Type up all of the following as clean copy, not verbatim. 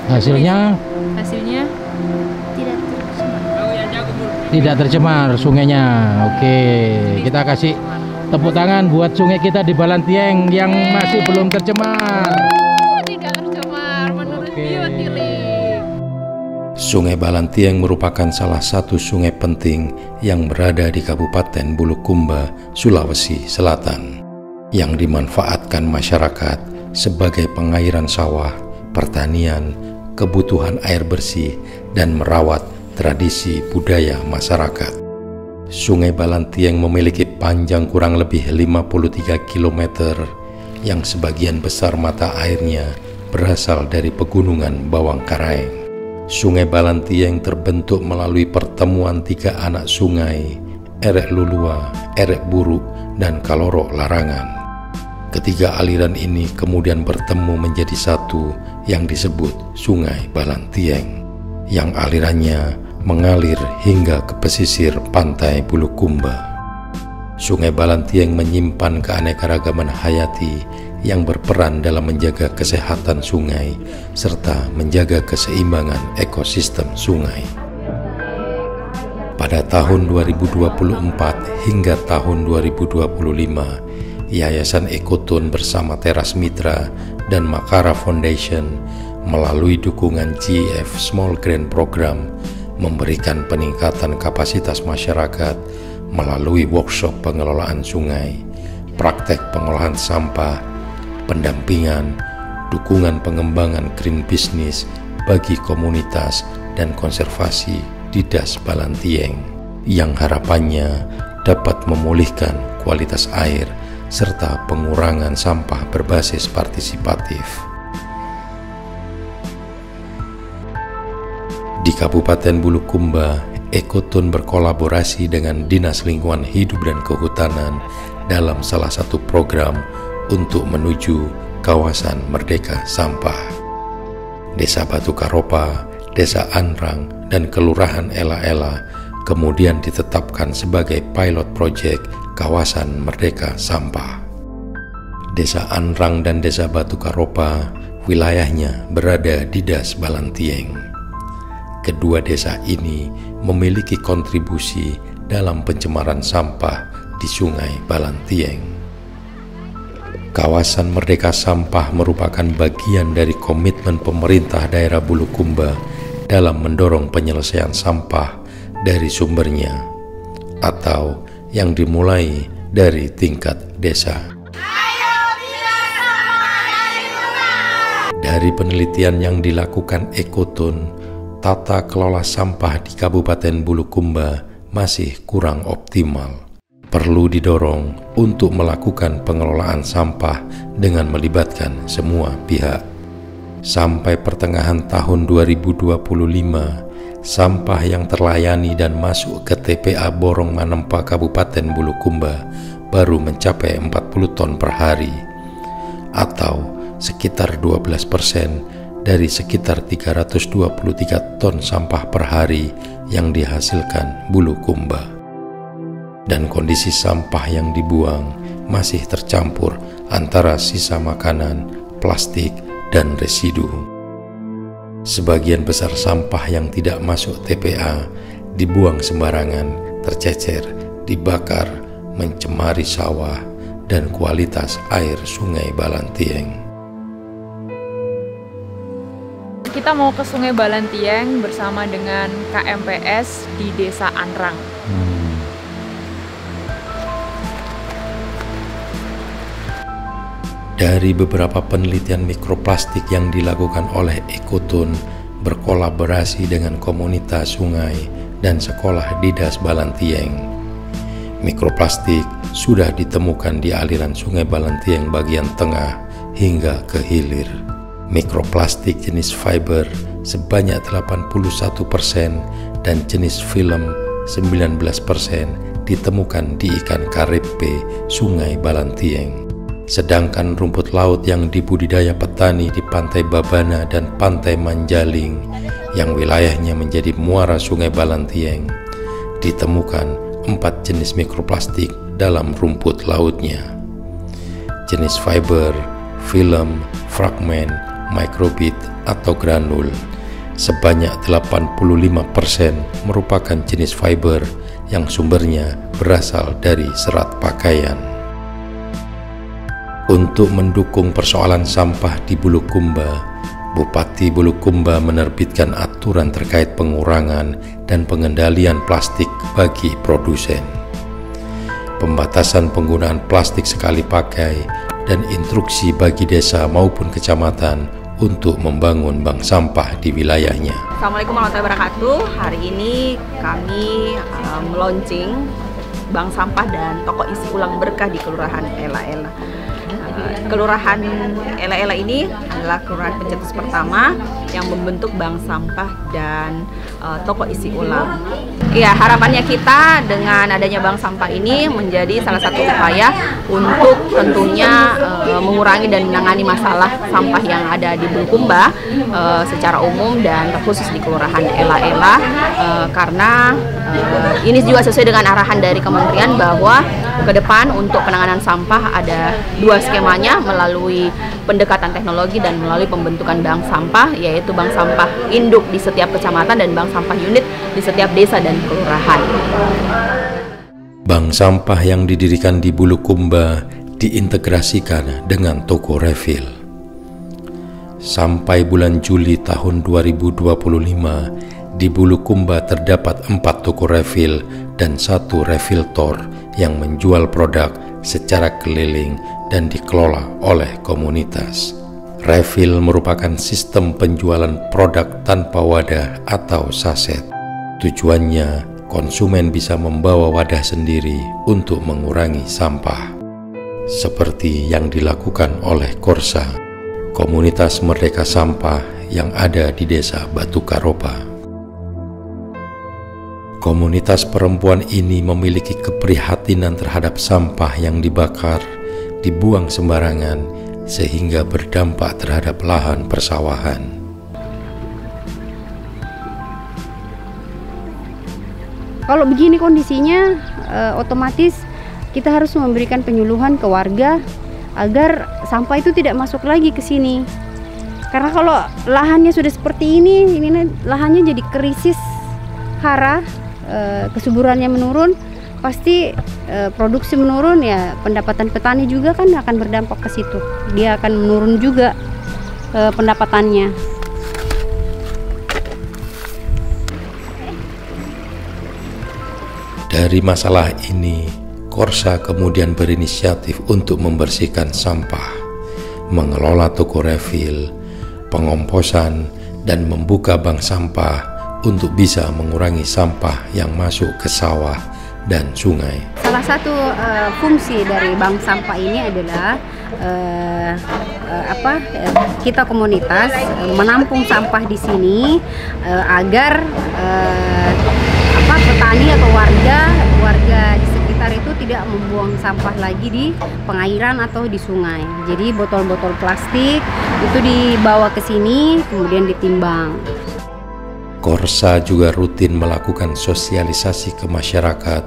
Hasilnya tidak tercemar. tidak tercemar sungainya. Oke, kita kasih tepuk tangan buat sungai kita di Balantieng yang masih belum tercemar. Tidak tercemar menurut Biotilik. Sungai Balantieng merupakan salah satu sungai penting yang berada di Kabupaten Bulukumba, Sulawesi Selatan, yang dimanfaatkan masyarakat sebagai pengairan sawah, pertanian, kebutuhan air bersih, dan merawat tradisi budaya masyarakat. Sungai Balantieng memiliki panjang kurang lebih 53 km yang sebagian besar mata airnya berasal dari pegunungan Bawang Karaeng. Sungai Balantieng terbentuk melalui pertemuan tiga anak sungai, Erek Lulua, Erek Buruk, dan Kaloro Larangan. Ketiga aliran ini kemudian bertemu menjadi satu yang disebut Sungai Balantieng, yang alirannya mengalir hingga ke pesisir pantai Bulukumba. Sungai Balantieng menyimpan keanekaragaman hayati yang berperan dalam menjaga kesehatan sungai serta menjaga keseimbangan ekosistem sungai. Pada tahun 2024 hingga tahun 2025, Yayasan Ekotun bersama Teras Mitra dan Makara Foundation melalui dukungan GF Small Grant Program memberikan peningkatan kapasitas masyarakat melalui workshop pengelolaan sungai, praktek pengolahan sampah, pendampingan, dukungan pengembangan green business bagi komunitas dan konservasi di Das Balantieng, yang harapannya dapat memulihkan kualitas air serta pengurangan sampah berbasis partisipatif. Di Kabupaten Bulukumba, Ekotun berkolaborasi dengan Dinas Lingkungan Hidup dan Kehutanan dalam salah satu program untuk menuju kawasan Merdeka Sampah. Desa Batu Karopa, Desa Anrang, dan Kelurahan Ela-Ela kemudian ditetapkan sebagai pilot project kawasan Merdeka Sampah. Desa Anrang dan Desa Batu Karopa wilayahnya berada di Das Balantieng. Kedua desa ini memiliki kontribusi dalam pencemaran sampah di Sungai Balantieng. Kawasan Merdeka Sampah merupakan bagian dari komitmen pemerintah daerah Bulukumba dalam mendorong penyelesaian sampah dari sumbernya, atau yang dimulai dari tingkat desa. Dari penelitian yang dilakukan Ekotun, tata kelola sampah di Kabupaten Bulukumba masih kurang optimal. Perlu didorong untuk melakukan pengelolaan sampah dengan melibatkan semua pihak. Sampai pertengahan tahun 2025, sampah yang terlayani dan masuk ke TPA Borong Manempa Kabupaten Bulukumba baru mencapai 40 ton per hari, atau sekitar 12% dari sekitar 323 ton sampah per hari yang dihasilkan Bulukumba. Dan kondisi sampah yang dibuang masih tercampur antara sisa makanan, plastik, dan residu. Sebagian besar sampah yang tidak masuk TPA dibuang sembarangan, tercecer, dibakar, mencemari sawah dan kualitas air Sungai Balantieng. Kita mau ke Sungai Balantieng bersama dengan KMPS di Desa Anrang. Dari beberapa penelitian mikroplastik yang dilakukan oleh Ekotun berkolaborasi dengan komunitas sungai dan sekolah di Das Balantieng, mikroplastik sudah ditemukan di aliran Sungai Balantieng bagian tengah hingga ke hilir. Mikroplastik jenis fiber sebanyak 81% dan jenis film 19% ditemukan di ikan karepe Sungai Balantieng. Sedangkan rumput laut yang dibudidaya petani di Pantai Babana dan Pantai Manjaling yang wilayahnya menjadi muara Sungai Balantieng, ditemukan 4 jenis mikroplastik dalam rumput lautnya. Jenis fiber, film, fragmen, mikrobit atau granul. Sebanyak 85% merupakan jenis fiber yang sumbernya berasal dari serat pakaian. Untuk mendukung persoalan sampah di Bulukumba, Bupati Bulukumba menerbitkan aturan terkait pengurangan dan pengendalian plastik bagi produsen, pembatasan penggunaan plastik sekali pakai, dan instruksi bagi desa maupun kecamatan untuk membangun bank sampah di wilayahnya. Assalamualaikum warahmatullahi wabarakatuh. Hari ini kami meluncing bank sampah dan toko isi ulang berkah di Kelurahan Ela-Ela. Kelurahan Ela-Ela ini adalah kelurahan pencetus pertama yang membentuk bank sampah dan toko isi ulang. Ya, harapannya kita dengan adanya bank sampah ini menjadi salah satu upaya untuk tentunya mengurangi dan menangani masalah sampah yang ada di Bulukumba secara umum dan terkhusus di Kelurahan Ela-Ela, karena ini juga sesuai dengan arahan dari kementerian bahwa ke depan untuk penanganan sampah ada dua skemanya, melalui pendekatan teknologi dan melalui pembentukan bank sampah, yaitu bank sampah induk di setiap kecamatan dan bank sampah unit di setiap desa dan kelurahan. Bank sampah yang didirikan di Bulukumba diintegrasikan dengan toko refill. Sampai bulan Juli tahun 2025, di Bulukumba terdapat 4 toko refill dan 1 refill store yang menjual produk secara keliling dan dikelola oleh komunitas. Refill merupakan sistem penjualan produk tanpa wadah atau saset. Tujuannya, konsumen bisa membawa wadah sendiri untuk mengurangi sampah. Seperti yang dilakukan oleh Korsa, komunitas Merdeka Sampah yang ada di desa Batu Karopa. Komunitas perempuan ini memiliki keprihatinan terhadap sampah yang dibakar, dibuang sembarangan, sehingga berdampak terhadap lahan persawahan. Kalau begini kondisinya, otomatis kita harus memberikan penyuluhan ke warga agar sampah itu tidak masuk lagi ke sini. Karena kalau lahannya sudah seperti ini lahannya jadi krisis hara, kesuburannya menurun, pasti produksi menurun, ya pendapatan petani juga kan akan berdampak ke situ. Dia akan menurun juga pendapatannya. Dari masalah ini, Korsa kemudian berinisiatif untuk membersihkan sampah, mengelola toko refill, pengomposan, dan membuka bank sampah untuk bisa mengurangi sampah yang masuk ke sawah dan sungai. Salah satu fungsi dari bank sampah ini adalah kita komunitas menampung sampah di sini agar petani atau warga di sekitar itu tidak membuang sampah lagi di pengairan atau di sungai. Jadi botol-botol plastik itu dibawa ke sini kemudian ditimbang. Korsa juga rutin melakukan sosialisasi ke masyarakat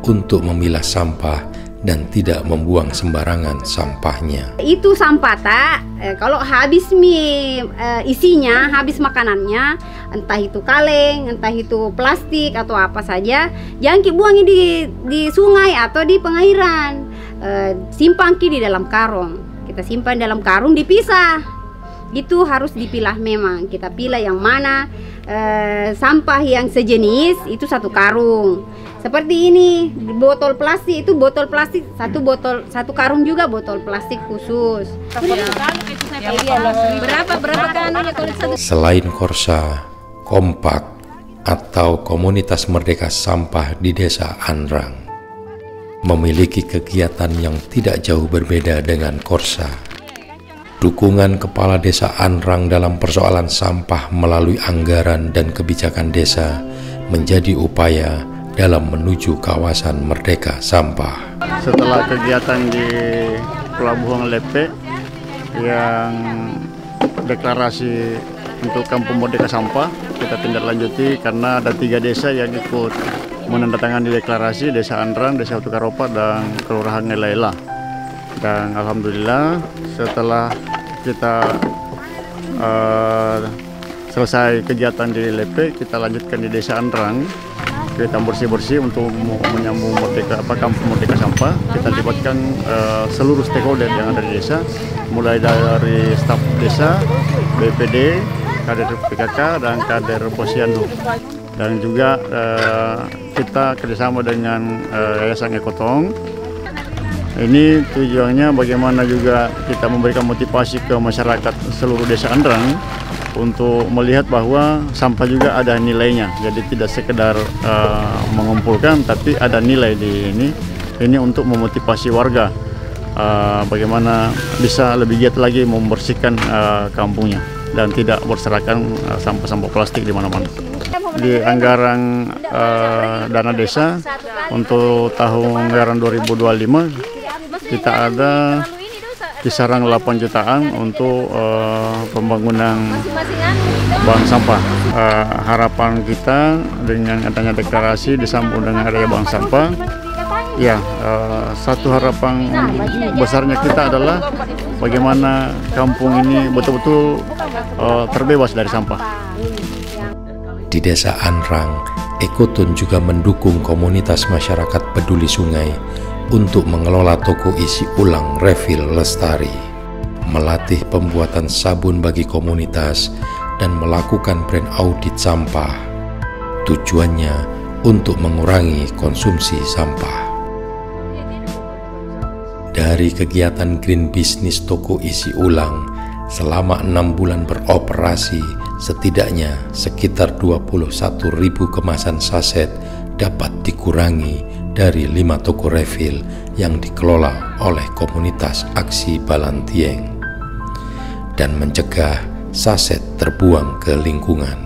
untuk memilah sampah dan tidak membuang sembarangan sampahnya. Itu sampah tak, kalau habis isinya, habis makanannya, entah itu kaleng, entah itu plastik atau apa saja, jangan buangi di sungai atau di pengairan. Simpan di dalam karung. Kita simpan dalam karung dipisah. Itu harus dipilah memang. Kita pilah yang mana sampah yang sejenis itu satu karung. Seperti ini, botol plastik itu botol plastik satu karung juga botol plastik khusus. Berapa kan? Selain Korsa, Kompak atau Komunitas Merdeka Sampah di Desa Anrang memiliki kegiatan yang tidak jauh berbeda dengan Korsa. Dukungan Kepala Desa Anrang dalam persoalan sampah melalui anggaran dan kebijakan desa menjadi upaya dalam menuju kawasan Merdeka Sampah. Setelah kegiatan di Pelabuhan Lepe yang deklarasi untuk Kampung Merdeka Sampah, kita tindak lanjuti karena ada 3 desa yang ikut menandatangani deklarasi, Desa Anrang, Desa Batu Karopa, dan Kelurahan Ela-Ela. Dan alhamdulillah setelah kita selesai kegiatan di Lepe, kita lanjutkan di Desa Andrang. Kita bersih-bersih untuk menyambung kampung Merdeka Sampah. Kita libatkan seluruh stakeholder yang ada di desa, mulai dari staf desa, BPD, kader PKK, dan kader Posyandu. Dan juga kita kerjasama dengan Yayasan Ekotong. Ini tujuannya bagaimana juga kita memberikan motivasi ke masyarakat seluruh Desa Andrang untuk melihat bahwa sampah juga ada nilainya. Jadi tidak sekedar mengumpulkan, tapi ada nilai di ini. Ini untuk memotivasi warga bagaimana bisa lebih giat lagi membersihkan kampungnya dan tidak berserakan sampah-sampah plastik di mana-mana. Di anggaran dana desa untuk tahun anggaran 2025 kita ada kisaran 8 jutaan untuk pembangunan bank sampah. Harapan kita dengan adanya deklarasi disambung dengan adanya bank sampah, ya satu harapan besarnya kita adalah bagaimana kampung ini betul-betul terbebas dari sampah. Di Desa Andrang, Ekotun juga mendukung komunitas masyarakat peduli sungai untuk mengelola toko isi ulang refill lestari, melatih pembuatan sabun bagi komunitas, dan melakukan brand audit sampah. Tujuannya untuk mengurangi konsumsi sampah. Dari kegiatan Green Business toko isi ulang, selama 6 bulan beroperasi, setidaknya sekitar 21.000 kemasan saset dapat dikurangi dari 5 toko refill yang dikelola oleh komunitas Aksi Balantieng dan mencegah saset terbuang ke lingkungan.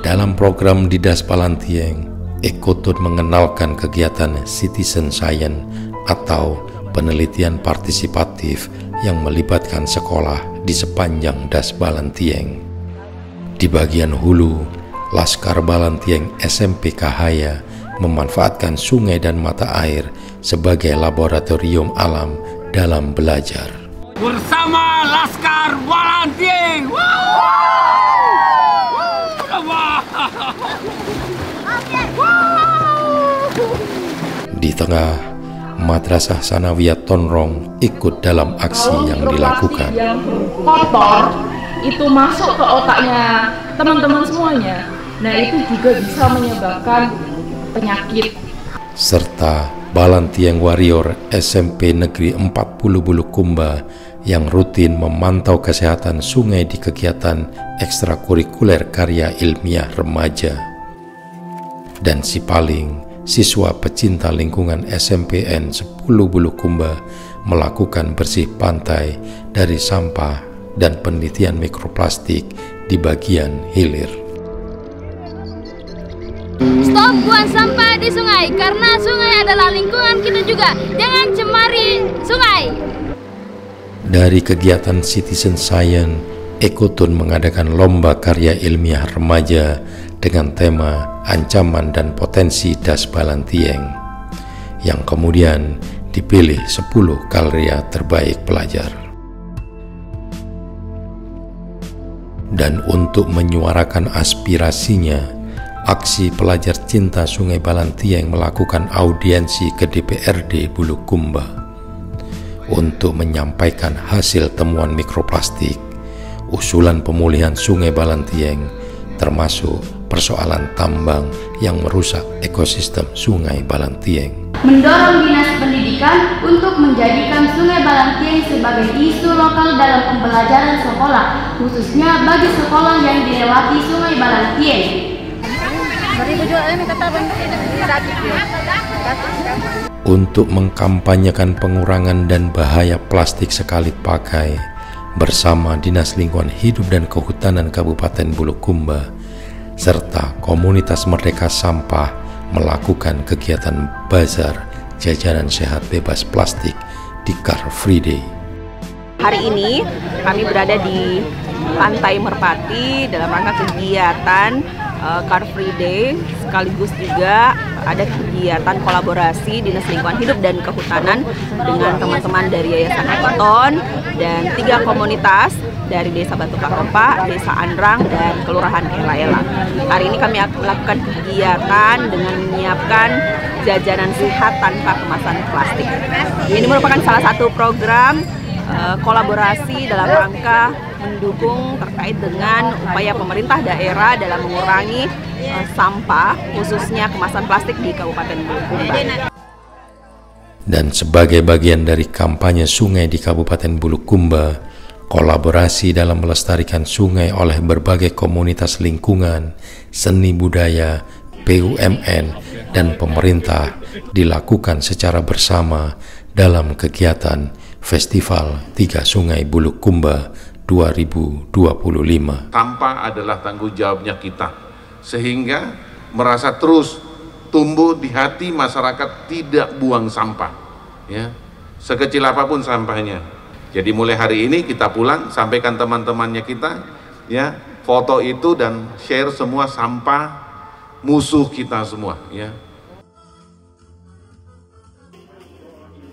Dalam program Didas Balantieng, Ekotun mengenalkan kegiatan citizen science atau penelitian partisipatif yang melibatkan sekolah di sepanjang Das Balantieng. Di bagian hulu, Laskar Balantieng SMP Kahaya memanfaatkan sungai dan mata air sebagai laboratorium alam dalam belajar. Bersama Laskar Balantieng. Di tengah, Madrasah Sanawiyah Tonrong ikut dalam aksi yang dilakukan. Yang kotor itu masuk ke otaknya teman-teman semuanya. Nah, itu juga bisa menyebabkan penyakit. Serta Balantieng Warrior SMP Negeri 40 Bulukumba yang rutin memantau kesehatan sungai di kegiatan ekstrakurikuler karya ilmiah remaja. Dan si Paling, siswa pecinta lingkungan SMPN 10 Bulukumba, melakukan bersih pantai dari sampah dan penelitian mikroplastik di bagian hilir. Stop buang sampah di sungai, karena sungai adalah lingkungan kita juga. Jangan cemari sungai. Dari kegiatan citizen science, Ekotun mengadakan lomba karya ilmiah remaja dengan tema ancaman dan potensi Das Balantieng, yang kemudian dipilih 10 karya terbaik pelajar. Dan untuk menyuarakan aspirasinya, Aksi Pelajar Cinta Sungai Balantieng melakukan audiensi ke DPRD Bulukumba untuk menyampaikan hasil temuan mikroplastik, usulan pemulihan Sungai Balantieng, termasuk persoalan tambang yang merusak ekosistem Sungai Balantieng. Mendorong Dinas Pendidikan untuk menjadikan Sungai Balantieng sebagai isu lokal dalam pembelajaran sekolah, khususnya bagi sekolah yang dilewati Sungai Balantieng. Untuk mengkampanyekan pengurangan dan bahaya plastik sekali pakai, bersama Dinas Lingkungan Hidup dan Kehutanan Kabupaten Bulukumba serta komunitas Merdeka Sampah melakukan kegiatan bazar jajanan sehat bebas plastik di Car Free Day. Hari ini kami berada di Pantai Merpati dalam rangka kegiatan Car Free Day, sekaligus juga ada kegiatan kolaborasi Dinas Lingkungan Hidup dan Kehutanan dengan teman-teman dari Yayasan Ekoton dan 3 komunitas dari Desa Batu Pakempa, Desa Andrang, dan Kelurahan Ela-Ela. Hari ini kami melakukan kegiatan dengan menyiapkan jajanan sehat tanpa kemasan plastik. Ini merupakan salah satu program kolaborasi dalam rangka mendukung terkait dengan upaya pemerintah daerah dalam mengurangi sampah, khususnya kemasan plastik di Kabupaten Bulukumba. Dan sebagai bagian dari kampanye sungai di Kabupaten Bulukumba, kolaborasi dalam melestarikan sungai oleh berbagai komunitas lingkungan, seni budaya, BUMN, dan pemerintah dilakukan secara bersama dalam kegiatan Festival 3 Sungai Bulukumba 2025. Sampah adalah tanggung jawabnya kita, sehingga merasa terus tumbuh di hati masyarakat tidak buang sampah, ya, sekecil apapun sampahnya. Jadi mulai hari ini kita pulang, sampaikan teman-temannya kita, ya, foto itu dan share semua sampah musuh kita semua, ya.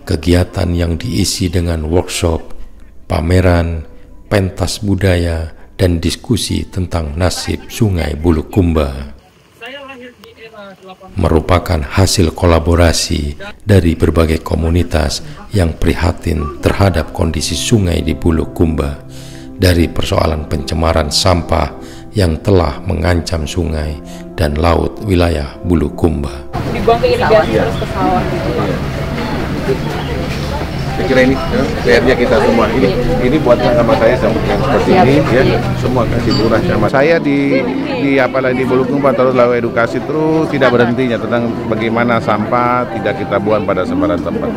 Kegiatan yang diisi dengan workshop, pameran, pentas budaya, dan diskusi tentang nasib Sungai Bulukumba merupakan hasil kolaborasi dari berbagai komunitas yang prihatin terhadap kondisi sungai di Bulukumba, dari persoalan pencemaran sampah yang telah mengancam sungai dan laut wilayah Bulukumba. Dibuang ke irigasi terus ke sawah gitu. Saya kira ini PR-nya kita semua. Ini buatkan sama saya yang seperti ini, ya, semua kasih murah sama saya di apalagi di Bulukumba terus lalu edukasi terus tidak berhentinya tentang bagaimana sampah tidak kita buang pada sembarang tempat,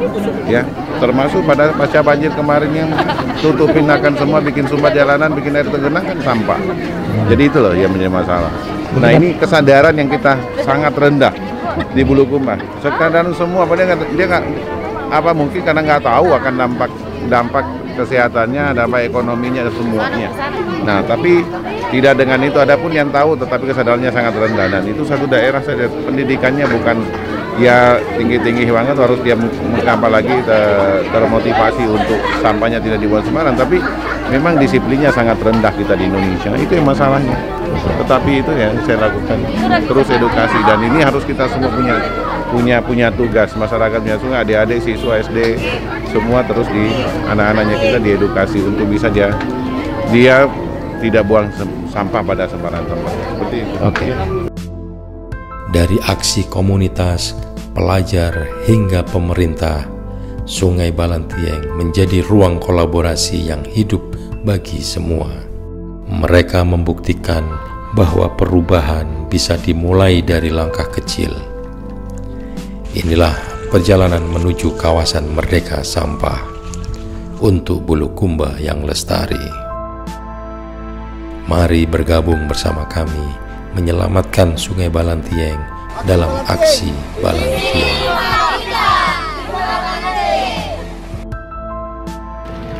ya, termasuk pada pasca banjir kemarin yang tutupin akan semua, bikin sumber jalanan, bikin air tergenang kan sampah. Jadi itu loh yang menjadi masalah. Nah, ini kesadaran yang kita sangat rendah di Bulukumba. Sekarang semua dia nggak apa mungkin karena nggak tahu akan dampak kesehatannya, dampak ekonominya, semuanya. Nah, tapi tidak dengan itu, ada pun yang tahu tetapi kesadarannya sangat rendah, dan itu satu daerah saja pendidikannya bukan ya tinggi-tinggi banget harus dia apalagi termotivasi untuk sampahnya tidak dibuang sembarangan, tapi memang disiplinnya sangat rendah kita di Indonesia, itu yang masalahnya. Tetapi itu yang saya lakukan terus edukasi, dan ini harus kita semua punya tugas, masyarakat punya sungai, adik-adik siswa SD semua terus di anak-anaknya kita diedukasi untuk bisa dia tidak buang sampah pada sembarang tempat seperti itu. Oke. Dari aksi komunitas, pelajar hingga pemerintah, Sungai Balantieng menjadi ruang kolaborasi yang hidup bagi semua. Mereka membuktikan bahwa perubahan bisa dimulai dari langkah kecil. Inilah perjalanan menuju kawasan merdeka sampah untuk Bulukumba yang lestari. Mari bergabung bersama kami menyelamatkan Sungai Balantieng dalam aksi Balantieng.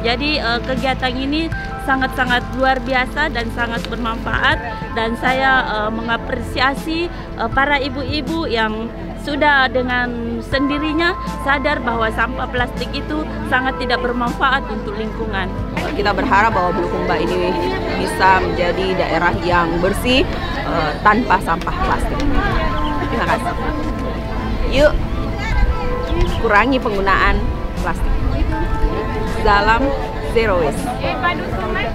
Jadi kegiatan ini sangat-sangat luar biasa dan sangat bermanfaat, dan saya mengapresiasi para ibu-ibu yang sudah dengan sendirinya sadar bahwa sampah plastik itu sangat tidak bermanfaat untuk lingkungan. Kita berharap bahwa Bulukumba ini bisa menjadi daerah yang bersih tanpa sampah plastik. Terima kasih. Yuk, kurangi penggunaan plastik. Salam Zero Waste.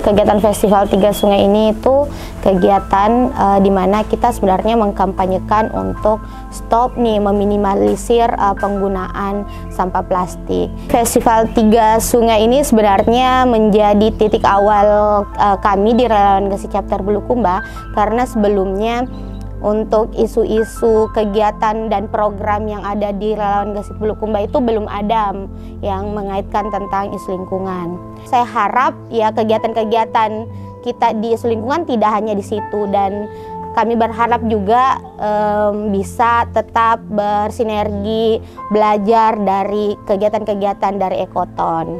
Kegiatan Festival 3 Sungai ini itu kegiatan di mana kita sebenarnya mengkampanyekan untuk stop meminimalisir penggunaan sampah plastik. Festival 3 Sungai ini sebenarnya menjadi titik awal kami di Relawan Gesi Chapter Bulukumba, karena sebelumnya untuk isu-isu kegiatan dan program yang ada di Relawan Gesi Bulukumba itu belum ada yang mengaitkan tentang isu lingkungan. Saya harap ya kegiatan-kegiatan kita di isu lingkungan tidak hanya di situ, dan kami berharap juga bisa tetap bersinergi belajar dari kegiatan-kegiatan dari Ekoton.